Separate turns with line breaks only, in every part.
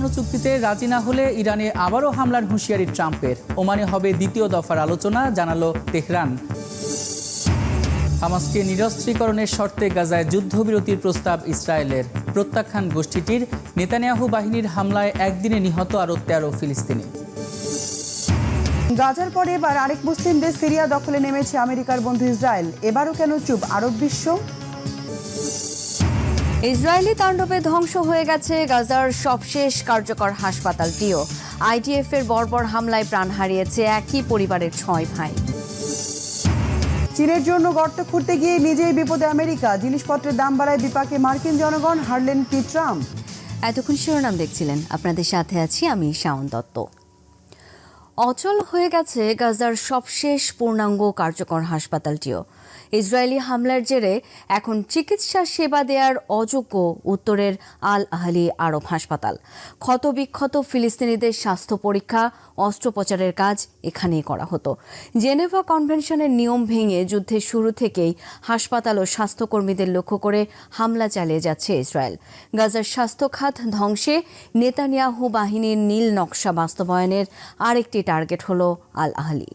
পরমাণু চুক্তিতে রাজি না হলে ইরানে আবারও হামলার হুঁশিয়ারি ট্রাম্পের। ওমানে হবে দ্বিতীয় দফার আলোচনা, জানালো তেহরান। হামাসকে নিরস্ত্রীকরণের শর্তে গাজায় যুদ্ধবিরতির প্রস্তাব ইসরায়েলের। প্রত্যাখ্যান গোষ্ঠীটির। নেতানিয়াহু বাহিনীর হামলায় একদিনে নিহত আরও ১৩ ফিলিস্তিনি।
গাজার পরে এবার আরেক মুসলিম দেশ সিরিয়া দখলে নেমেছে আমেরিকার বন্ধু ইসরায়েল। এবারও কেন চুপ আরব বিশ্ব?
ইসরায়েলি তাণ্ডবে ধ্বংস হয়ে গেছে গাজার সবশেষ কার্যকর হাসপাতালটিও। আইডিএফ এর বর্বর হামলায় প্রাণ হারিয়েছে একই পরিবারের ৬ ভাই।
চীনের জন্য গর্ত খুঁড়তে গিয়ে নিজেই বিপদে আমেরিকা। জিনিসপত্রের দাম বাড়ায় বিপাকে মার্কিন জনগণ, হারলেন কি ট্রাম্প?
এতক্ষণ শিরোনাম দেখছিলেন, আপনাদের সাথে আছি আমি শাওন দত্ত। অচল হয়ে গেছে গাজার সবশেষ পূর্ণাঙ্গ কার্যকর হাসপাতালটিও। ইসরায়েলি হামলার জেরে এখন চিকিৎসা সেবা দেওয়ার অযোগ্য উত্তরের আল আহলি আরব হাসপাতাল। ক্ষতবিক্ষত ফিলিস্তিনিদের স্বাস্থ্য পরীক্ষা, অস্ত্রোপচারের কাজ এখানেই করা হতো। জেনেভা কনভেনশনের নিয়ম ভেঙে যুদ্ধের শুরু থেকেই হাসপাতাল ও স্বাস্থ্যকর্মীদের লক্ষ্য করে হামলা চালিয়ে যাচ্ছে ইসরায়েল। গাজার স্বাস্থ্য খাত ধ্বংসে নেতানিয়াহু বাহিনীর নীল নকশা বাস্তবায়নের আরেকটি টার্গেট হলো আল আহলি।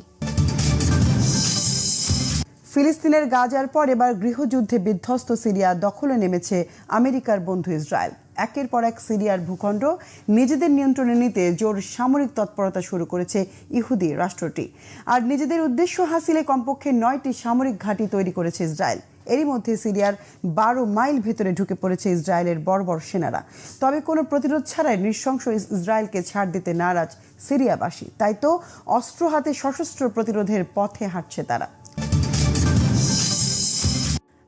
ফিলিস্তিনের গাজার পর এবার গৃহযুদ্ধে বিধ্বস্ত সিরিয়া দখলে নেমেছে আমেরিকার বন্ধু ইসরায়েল। একের পর এক সিরিয়ার ভূখণ্ড নিজেদের নিয়ন্ত্রণে নিতে জোর সামরিক তৎপরতা শুরু করেছে ইহুদি রাষ্ট্রটি। আর নিজেদের উদ্দেশ্য হাসিলে কমপক্ষে 9টি সামরিক ঘাঁটি তৈরি করেছে ইসরায়েল। এরই মধ্যে সিরিয়ার 12 মাইল ভেতরে ঢুকে পড়েছে ইসরায়েলের বর্বর সেনারা। তবে কোনো প্রতিরোধ ছাড়াই নৃশংস ইসরায়েলকে ছাড় দিতে নারাজ সিরিয়াবাসী। তাই তো অস্ত্র হাতে সশস্ত্র প্রতিরোধের পথে হাঁটছে তারা।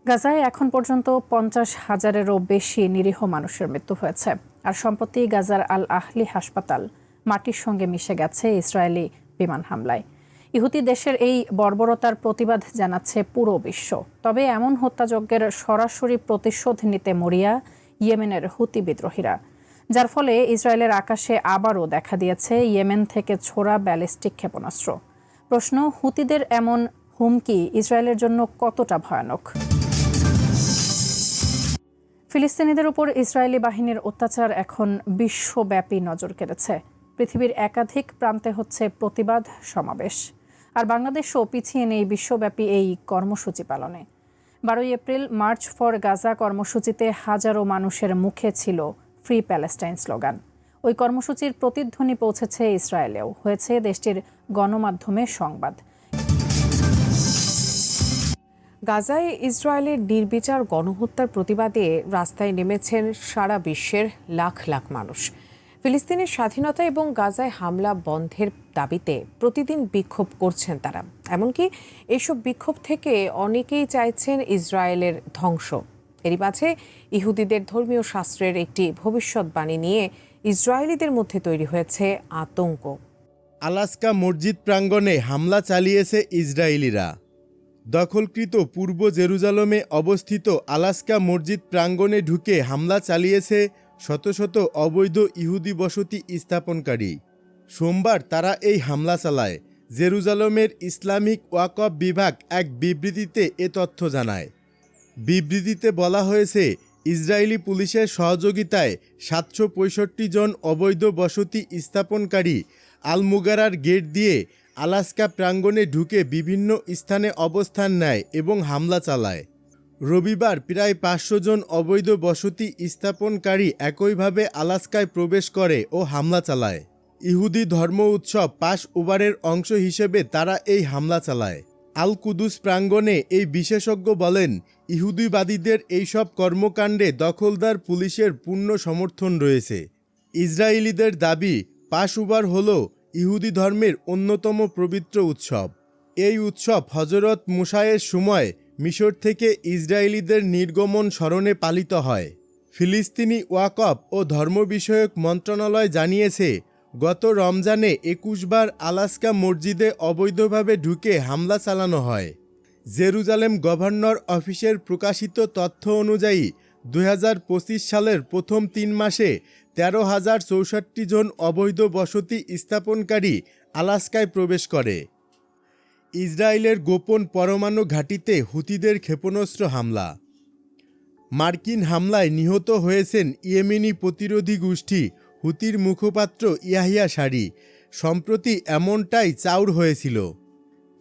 গাজায় এখন পর্যন্ত 50,000-এরও বেশি নিরীহ মানুষের মৃত্যু হয়েছে। আর সম্প্রতি গাজার আল আহলি হাসপাতাল মাটির সঙ্গে মিশে গেছে ইসরায়েলি বিমান হামলায়। ইহুদি দেশের এই বর্বরতার প্রতিবাদ জানাচ্ছে পুরো বিশ্ব। তবে এমন হত্যাযজ্ঞের সরাসরি প্রতিশোধ নিতে মরিয়া ইয়েমেনের হুতি বিদ্রোহীরা, যার ফলে ইসরায়েলের আকাশে আবারও দেখা দিয়েছে ইয়েমেন থেকে ছোড়া ব্যালিস্টিক ক্ষেপণাস্ত্র। প্রশ্ন, হুতিদের এমন হুমকি ইসরায়েলের জন্য কতটা ভয়ানক? ফিলিস্তিনিদের উপর ইসরায়েলি বাহিনীর অত্যাচার এখন বিশ্বব্যাপী নজর কেড়েছে। পৃথিবীর একাধিক প্রান্তে হচ্ছে প্রতিবাদ সমাবেশ। আর বাংলাদেশও পিছিয়ে নেই বিশ্বব্যাপী এই কর্মসূচি পালনে। 12 এপ্রিল মার্চ ফর গাজা কর্মসূচিতে হাজারো মানুষের মুখে ছিল ফ্রি প্যালেস্টাইন স্লোগান। ওই কর্মসূচির প্রতিধ্বনি পৌঁছেছে ইসরায়েলেও, হয়েছে দেশটির গণমাধ্যমে সংবাদ।
গাজায় ইসরায়েলের নির্বিচার গণহত্যার প্রতিবাদে রাস্তায় নেমেছেন সারা বিশ্বের লাখ লাখ মানুষ। ফিলিস্তিনের স্বাধীনতা এবং গাজায় হামলা বন্ধের দাবিতে প্রতিদিন বিক্ষোভ করছেন তারা। এমনকি এসব বিক্ষোভ থেকে অনেকেই চাইছেন ইসরায়েলের ধ্বংস। এরই মাঝে ইহুদিদের ধর্মীয় শাস্ত্রের একটি ভবিষ্যৎবাণী নিয়ে ইসরায়েলিদের মধ্যে তৈরি হয়েছে আতঙ্ক।
আলাস্কা মসজিদ প্রাঙ্গণে হামলা চালিয়েছে ইসরায়েলিরা। দখলকৃত পূর্ব জেরুজালেমে অবস্থিত আলাস্কা মসজিদ প্রাঙ্গণে ঢুকে হামলা চালিয়েছে শত শত অবৈধ ইহুদি বসতি স্থাপনকারী। সোমবার তারা এই হামলা চালায়। জেরুজালেমের ইসলামিক ওয়াকফ বিভাগ এক বিবৃতিতে এ তথ্য জানায়। বিবৃতিতে বলা হয়েছে, ইসরায়েলি পুলিশের সহযোগিতায় 765 জন অবৈধ বসতি স্থাপনকারী আল-মুগারার গেট দিয়ে আলাস্কা প্রাঙ্গণে ঢুকে বিভিন্ন স্থানে অবস্থান নেয় এবং হামলা চালায়। রবিবার প্রায় 500 জন অবৈধ বসতি স্থাপনকারী একইভাবে আলাস্কায় প্রবেশ করে ও হামলা চালায়। ইহুদি ধর্ম উৎসব পাস ওভারের অংশ হিসেবে তারা এই হামলা চালায়। আল কুদুস প্রাঙ্গণে এই বিশেষজ্ঞ বলেন, ইহুদিবাদীদের এইসব কর্মকাণ্ডে দখলদার পুলিশের পূর্ণ সমর্থন রয়েছে। ইসরায়েলিদের দাবি, পাস ওভার হল ইহুদি ধর্মের অন্যতম পবিত্র উৎসব। এই উৎসব হজরত মুসায়ের সময় মিশর থেকে ইসরায়েলিদের নির্গমন স্মরণে পালিত হয়। ফিলিস্তিনি ওয়াকফ ও ধর্ম বিষয়ক মন্ত্রণালয় জানিয়েছে, গত রমজানে 21 বার আলাস্কা মসজিদে অবৈধভাবে ঢুকে হামলা চালানো হয়। জেরুজালেম গভর্নর অফিসের প্রকাশিত তথ্য অনুযায়ী 2025 সালের প্রথম 3 মাসে 13,064 জন অবৈধ বসতি স্থাপনকারী আলাস্কায় প্রবেশ করে। ইসরায়েলের গোপন পরমাণু ঘাঁটিতে হুতিদের ক্ষেপণাস্ত্র হামলা। মার্কিন হামলায় নিহত হয়েছেন ইয়েমেনি প্রতিরোধী গোষ্ঠী হুতির মুখপাত্র ইয়াহিয়া সারি সম্প্রতি এমনটাই চাউর হয়েছিল,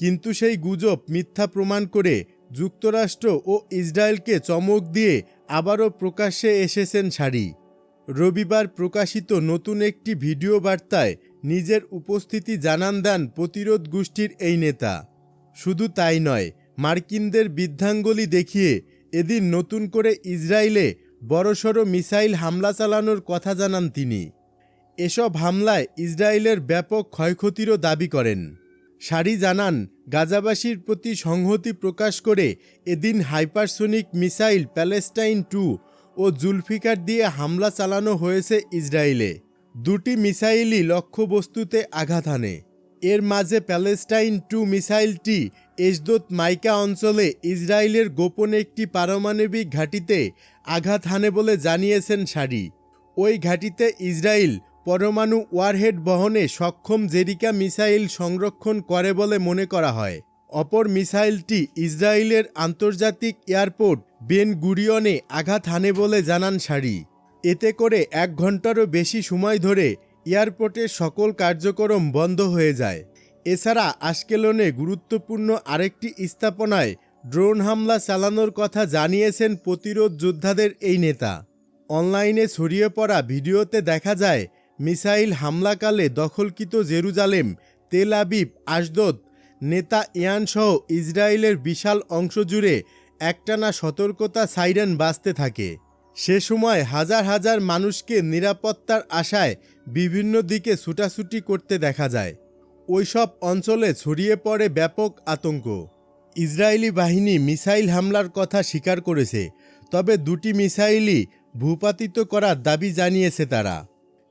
কিন্তু সেই গুজব মিথ্যা প্রমাণ করে যুক্তরাষ্ট্র ও ইসরায়েলকে চমক দিয়ে আবারও প্রকাশ্যে এসেছেন সারি। রবিবার প্রকাশিত নতুন একটি ভিডিও বার্তায় নিজের উপস্থিতি জানান দেন প্রতিরোধ গোষ্ঠীর এই নেতা। শুধু তাই নয়, মার্কিনদের বৃদ্ধাঙ্গুলি দেখিয়ে এদিন নতুন করে ইসরায়েলে বড়সড় মিসাইল হামলা চালানোর কথা জানান তিনি। এসব হামলায় ইসরায়েলের ব্যাপক ক্ষয়ক্ষতিরও দাবি করেন। সারি জানান, গাজাবাসীর প্রতি সংহতি প্রকাশ করে এদিন হাইপারসোনিক মিসাইল প্যালেস্টাইন 2 ও জুলফিকার দিয়ে হামলা চালানো হয়েছে ইসরায়েলে। দুটি মিসাইলই লক্ষ্যবস্তুতে আঘাত হানে। এর মাঝে প্যালেস্টাইন 2 মিসাইলটি এশদোদ মাইকা অঞ্চলে ইসরায়েলের গোপন একটি পারমাণবিক ঘাঁটিতে আঘাত হানে বলে জানিয়েছেন সারি। ওই ঘাঁটিতে ইসরায়েল পরমাণু ওয়ারহেড বহনে সক্ষম জেরিকা মিসাইল সংরক্ষণ করে বলে মনে করা হয়। অপর মিসাইলটি ইসরায়েলের আন্তর্জাতিক এয়ারপোর্ট বেন গুরিয়নে আঘাত হানে বলে জানান সারি। এতে করে 1 ঘন্টারও বেশি সময় ধরে এয়ারপোর্টের সকল কার্যক্রম বন্ধ হয়ে যায়। এছাড়া আশকেলনে গুরুত্বপূর্ণ আরেকটি স্থাপনায় ড্রোন হামলা চালানোর কথা জানিয়েছেন প্রতিরোধ যোদ্ধাদের এই নেতা। অনলাইনে ছড়িয়ে পড়া ভিডিওতে দেখা যায়, মিসাইল হামলাকালে দখলকৃত জেরুজালেম, তেল আবিব, আশদোদ, নেতা ইয়ানসহ ইসরায়েলের বিশাল অংশ জুড়ে একটানা সতর্কতা সাইরেন বাজতে থাকে। সে সময় হাজার হাজার মানুষকে নিরাপত্তার আশায় বিভিন্ন দিকে ছুটাছুটি করতে দেখা যায়। ওইসব অঞ্চলে ছড়িয়ে পড়ে ব্যাপক আতঙ্ক। ইসরায়েলি বাহিনী মিসাইল হামলার কথা স্বীকার করেছে, তবে দুটি মিসাইলই ভূপাতিত করার দাবি জানিয়েছে তারা।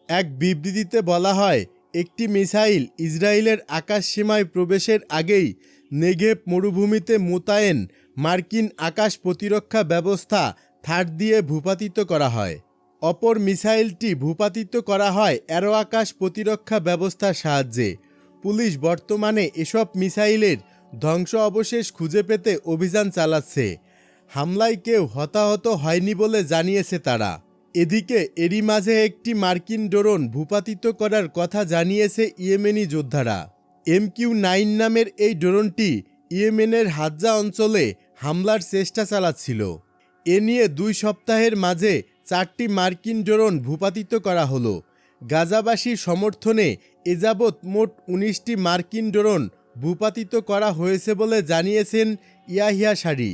এক বিবৃতিতে বলা হয়, একটি মিসাইল ইসরায়েলের আকাশসীমায় প্রবেশের আগেই নেগেভ মরুভূমিতে মোতায়েন মার্কিন আকাশ প্রতিরক্ষা ব্যবস্থা থার্ড দিয়ে ভূপাতিত করা হয়। অপর মিসাইলটি ভূপাতিত করা হয় অ্যারো আকাশ প্রতিরক্ষা ব্যবস্থার সাহায্যে। পুলিশ বর্তমানে এসব মিসাইলের ধ্বংস অবশেষ খুঁজে পেতে অভিযান চালাচ্ছে। হামলায় কেউ হতাহত হয়নি বলে জানিয়েছে তারা। এদিকে এরই মাঝে একটি মার্কিন ড্রোন ভূপাতিত করার কথা জানিয়েছে ইয়েমেনি যোদ্ধারা। MQ-9 নামের এই ড্রোনটি ইয়েমেনের হাজ্জা অঞ্চলে হামলার চেষ্টা চালাচ্ছিল। এ নিয়ে 2 সপ্তাহের মাঝে 4টি মার্কিন ড্রোন ভূপাতিত করা হলো। গাজাবাসীর সমর্থনে এযাবৎ মোট 19টি মার্কিন ড্রোন ভূপাতিত করা হয়েছে বলে জানিয়েছেন ইয়াহিয়া সারি।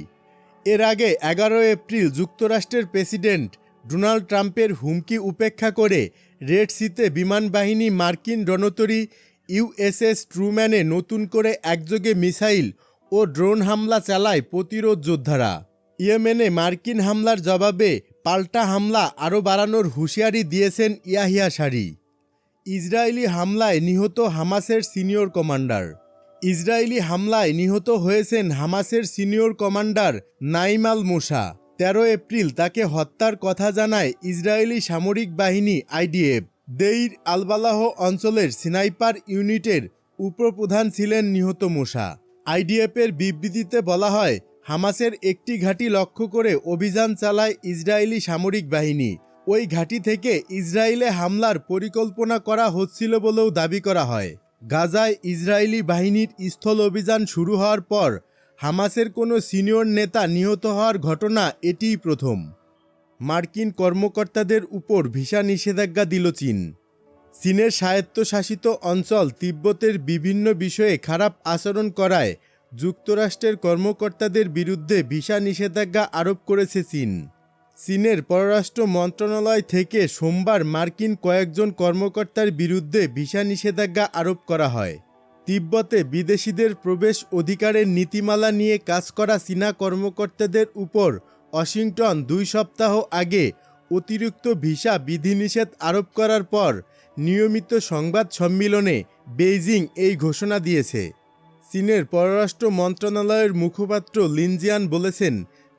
এর আগে 11 এপ্রিল যুক্তরাষ্ট্রের প্রেসিডেন্ট ডোনাল্ড ট্রাম্পের হুমকি উপেক্ষা করে রেড সিতে বিমান বাহিনী মার্কিন রণতরী USS ট্রুম্যানে নতুন করে একযোগে মিসাইল ও ড্রোন হামলা চালায় প্রতিরোধ যোদ্ধারা। ইয়েমেনে মার্কিন হামলার জবাবে পাল্টা হামলা আরও বাড়ানোর হুঁশিয়ারি দিয়েছেন ইয়াহিয়া সারি। ইসরায়েলি হামলায় নিহত হামাসের সিনিয়র কমান্ডার। ইসরায়েলি হামলায় নিহত হয়েছেন হামাসের সিনিয়র কমান্ডার নাইম আল মোসা। 13 এপ্রিল তাকে হত্যার কথা জানায় ইসরায়েলি সামরিক বাহিনী IDF। দেইর আলবালাহ অঞ্চলের স্নাইপার ইউনিটের উপপ্রধান ছিলেন নিহত মোসা। IDF-এর বিবৃতিতে বলা হয়, হামাসের একটি ঘাঁটি লক্ষ্য করে অভিযান চালায় ইসরায়েলি সামরিক বাহিনী। ওই ঘাঁটি থেকে ইসরায়েলে হামলার পরিকল্পনা করা হচ্ছিল বলেও দাবি করা হয়। গাজায় ইসরায়েলি বাহিনীর স্থল অভিযান শুরু হওয়ার পর হামাসের কোনো সিনিয়র নেতা নিহত হওয়ার ঘটনা এটিই প্রথম। মার্কিন কর্মকর্তাদের উপর ভিসা নিষেধাজ্ঞা দিল চীন। চীনের স্বায়ত্তশাসিত অঞ্চল তিব্বতের বিভিন্ন বিষয়ে খারাপ আচরণ করায় যুক্তরাষ্ট্রের কর্মকর্তাদের বিরুদ্ধে ভিসা নিষেধাজ্ঞা আরোপ করেছে চীন। চীনের পররাষ্ট্র মন্ত্রণালয় থেকে সোমবার মার্কিন কয়েকজন কর্মকর্তার বিরুদ্ধে ভিসা নিষেধাজ্ঞা আরোপ করা হয়। তিব্বতে বিদেশিদের প্রবেশ অধিকারের নীতিমালা নিয়ে কাজ করা চীনা কর্মকর্তাদের উপর ওয়াশিংটন 2 সপ্তাহ আগে অতিরিক্ত ভিসা বিধিনিষেধ আরোপ করার পর নিয়মিত সংবাদ সম্মেলনে বেইজিং এই ঘোষণা দিয়েছে। চীনের পররাষ্ট্র মন্ত্রণালয়ের মুখপাত্র লিনজিয়ান বলেছেন,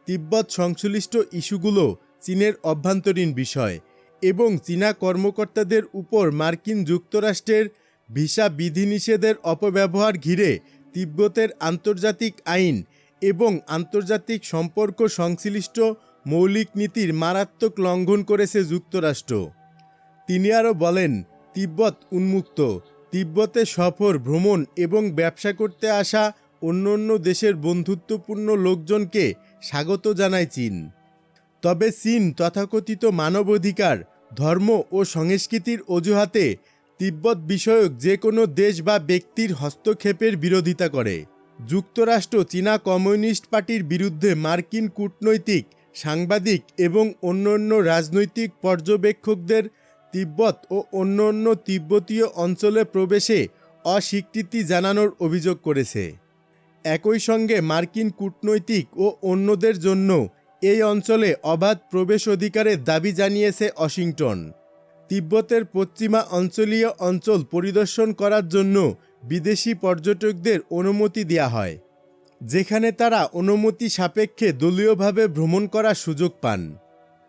তিব্বত সংশ্লিষ্ট ইস্যুগুলো চীনের অভ্যন্তরীণ বিষয় এবং চীনা কর্মকর্তাদের উপর মার্কিন যুক্তরাষ্ট্রের ভিসা বিধিনিষেধের অপব্যবহার ঘিরে তিব্বতের আন্তর্জাতিক আইন এবং আন্তর্জাতিক সম্পর্ক সংশ্লিষ্ট মৌলিক নীতির মারাত্মক লঙ্ঘন করেছে যুক্তরাষ্ট্র। তিনি আরও বলেন, তিব্বত উন্মুক্ত। তিব্বতে সফর, ভ্রমণ এবং ব্যবসা করতে আসা অন্য দেশের বন্ধুত্বপূর্ণ লোকজনকে স্বাগত জানায় চীন। তবে চীন তথাকথিত মানবাধিকার, ধর্ম ও সংস্কৃতির অজুহাতে তিব্বত বিষয়ক যে কোনো দেশ বা ব্যক্তির হস্তক্ষেপের বিরোধিতা করে। যুক্তরাষ্ট্র চীনা কমিউনিস্ট পার্টির বিরুদ্ধে মার্কিন কূটনৈতিক, সাংবাদিক এবং অন্যান্য রাজনৈতিক পর্যবেক্ষকদের তিব্বত ও অন্য তিব্বতীয় অঞ্চলে প্রবেশে অস্বীকৃতি জানানোর অভিযোগ করেছে। একই সঙ্গে মার্কিন কূটনৈতিক ও অন্যদের জন্য এই অঞ্চলে অবাধ প্রবেশ অধিকারের দাবি জানিয়েছে ওয়াশিংটন। তিব্বতের পশ্চিমা অঞ্চলীয় অঞ্চল পরিদর্শন করার জন্য বিদেশি পর্যটকদের অনুমতি দেওয়া হয়, যেখানে তারা অনুমতি সাপেক্ষে দলীয়ভাবে ভ্রমণ করার সুযোগ পান।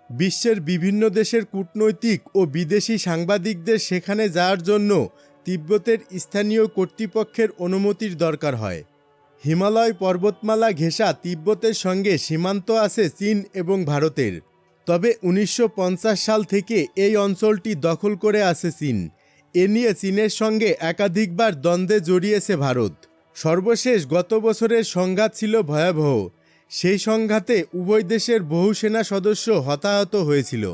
বিশ্বের বিভিন্ন দেশের কূটনৈতিক ও বিদেশি সাংবাদিকদের সেখানে যাওয়ার জন্য তিব্বতের স্থানীয় কর্তৃপক্ষের অনুমতির দরকার হয়। হিমালয় পর্বতমালা ঘেঁষা তিব্বতের সঙ্গে সীমান্ত আছে চীন এবং ভারতের। তবে 1950 সাল থেকে এই অঞ্চলটি দখল করে আছে চীন। এ নিয়ে চীনের সঙ্গে একাধিকবার দ্বন্দ্বে জড়িয়েছে ভারত। সর্বশেষ গত বছরের সংঘাত ছিল ভয়াবহ। সেই সংঘাতে উভয় দেশের বহু সেনা সদস্য হতাহত হয়েছিল।